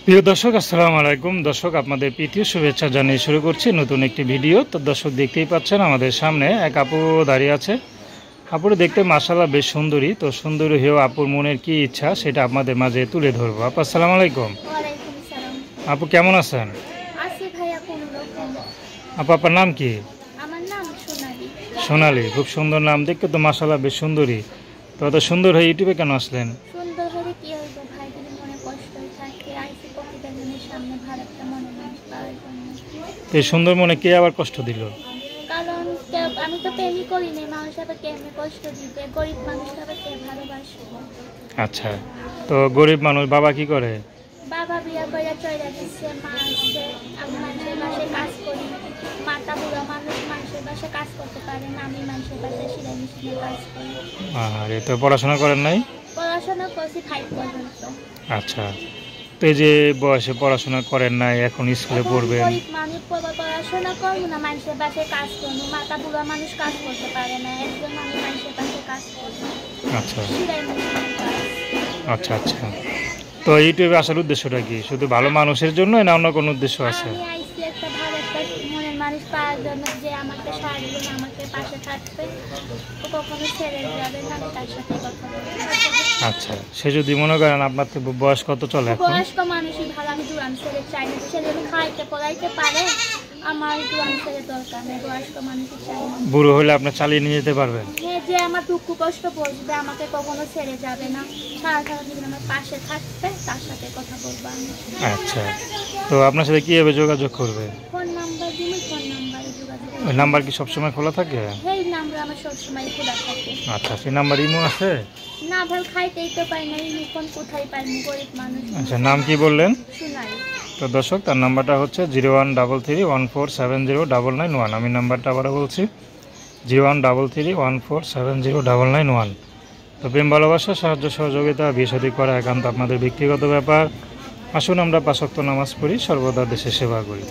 প্রিয় দর্শক, আসসালামু আলাইকুম। দর্শক, আপনাদের প্রীতীয় শুভেচ্ছা জানিয়ে শুরু করছি নতুন একটি ভিডিও। তো দর্শক, দেখতেই পাচ্ছেন আমাদের সামনে এক আপু দাঁড়িয়ে আছে। আপুরে দেখতে মাশাআল্লাহ বেশ সুন্দরী। তো সুন্দরী হয়েও আপুর মনের কি ইচ্ছা সেটা আপনাদের মাঝে তুলে ধরবো। আপু আসসালামু আলাইকুম। ওয়ালাইকুম সালাম। আপু কেমন আছেন? আছি ভাইয়া কোনরকম। আপু আপনার নাম কি? আমার নাম সোনালী। সোনালী, খুব সুন্দর নাম। দেখতে তো মাশাআল্লাহ বেশ সুন্দরী। তো এত সুন্দর হয়ে ইউটিউবে কেন আসলেন? সুন্দর হলে কি হইব ভাই, যদি মনে কষ্ট থাকে আইসি প্রতিবেদনের সামনে ভারতটা মনে মানুষ পাওয়ার জন্য। তো এই সুন্দর মনে কে আবার কষ্ট দিল? কারণ আমি তো প্রেমই করি নাই, মানুষ আবার কেমনে কষ্ট দিবে, গরিব মানুষ আবার কে ভালোবাসবো। আচ্ছা, তো গরিব মানুষ, বাবা কি করে? বাবা বিয়া করে চলে দিচ্ছে, মা আছে। আমি মানুষের বাসায় কাজ করি। মাটা বুড়া মানুষ, মানুষের বাসায় কাজ করতে পারে না। আমি মানুষের বাসায় সেলাই মেশিনে কাজ করি। আর এ তো পড়াশোনা করেন নাই? পড়াশোনা করছি 5 পর্যন্ত। আচ্ছা, তো এই যে বয়সে পড়াশোনা করেন নাই, এখন স্কুলে পড়বেন। গরিব মানুষ পড়াশোনা করবো না, মানুষের বাসায় কাজ করবো। মাথা বুড়া মানুষ কাজ করতে পারে না, একজন আমি মানুষের বাসায় কাজ করবো। আচ্ছা সেলাই মেশিনের কাজ। আচ্ছা আচ্ছা, তো ইউটিউবে আসার উদ্দেশ্যটা কি? শুধু ভালো মানুষের জন্য না অন্য কোনো উদ্দেশ্য আছে? আমি আইসি একটা ভালো একটা মনের মানুষ পাওয়ার জন্য, যে আমাকে সারা জীবন আমাকে পাশে থাকবে, ও কখনো ছেড়ে যাবে না, আমি তার সাথে কথা বলবো। আচ্ছা, সে যদি মনে করেন আপনার তো বয়স কত চলে এখন? বয়স্ক মানুষই ভালো, আমি জুয়ান ছেলে চাই না। ছেলে খাইতে পড়াইতে পারে, আমার জুয়ান ছেলে দরকার নেই, বয়স্ক মানুষই চাই না। বুড়ো হলে আপনি চালিয়ে নিয়ে যেতে পারবেন? হ্যাঁ, যে আমার দুঃখ কষ্ট বুঝবে, আমাকে কখনো ছেড়ে যাবে না, সারা সারা জীবন আমার পাশে থাকবে, তার সাথে কথা বলবো আমি। আচ্ছা, তো আপনার সাথে কীভাবে যোগাযোগ করবে? ফোন নাম্বার দিবি, ফোন নাম্বারে যোগাযোগ করবো। ওই নাম্বার কি সবসময় খোলা থাকে? এই নাম্বার আমার সবসময় খোলা থাকে। আচ্ছা, সেই নাম্বার ইমো আছে? না ভাই, খাইতেই তো পাই না, এই ফোন কোথায় পাইনি, গরিব মানুষ। আচ্ছা, নাম কি বললেন? শোনাই। তো দর্শক, তার নাম্বারটা হচ্ছে 013314709991। আমি নাম্বারটা আবারও বলছি, 013314709991। তো প্রেম ভালোবাসা, সাহায্য সহযোগিতা, বিয়ে শাদী করা একান্ত আপনাদের ব্যক্তিগত ব্যাপার। আসুন আমরা 5 ওয়াক্ত নামাজ পড়ি, সর্বদা দেশের সেবা করি।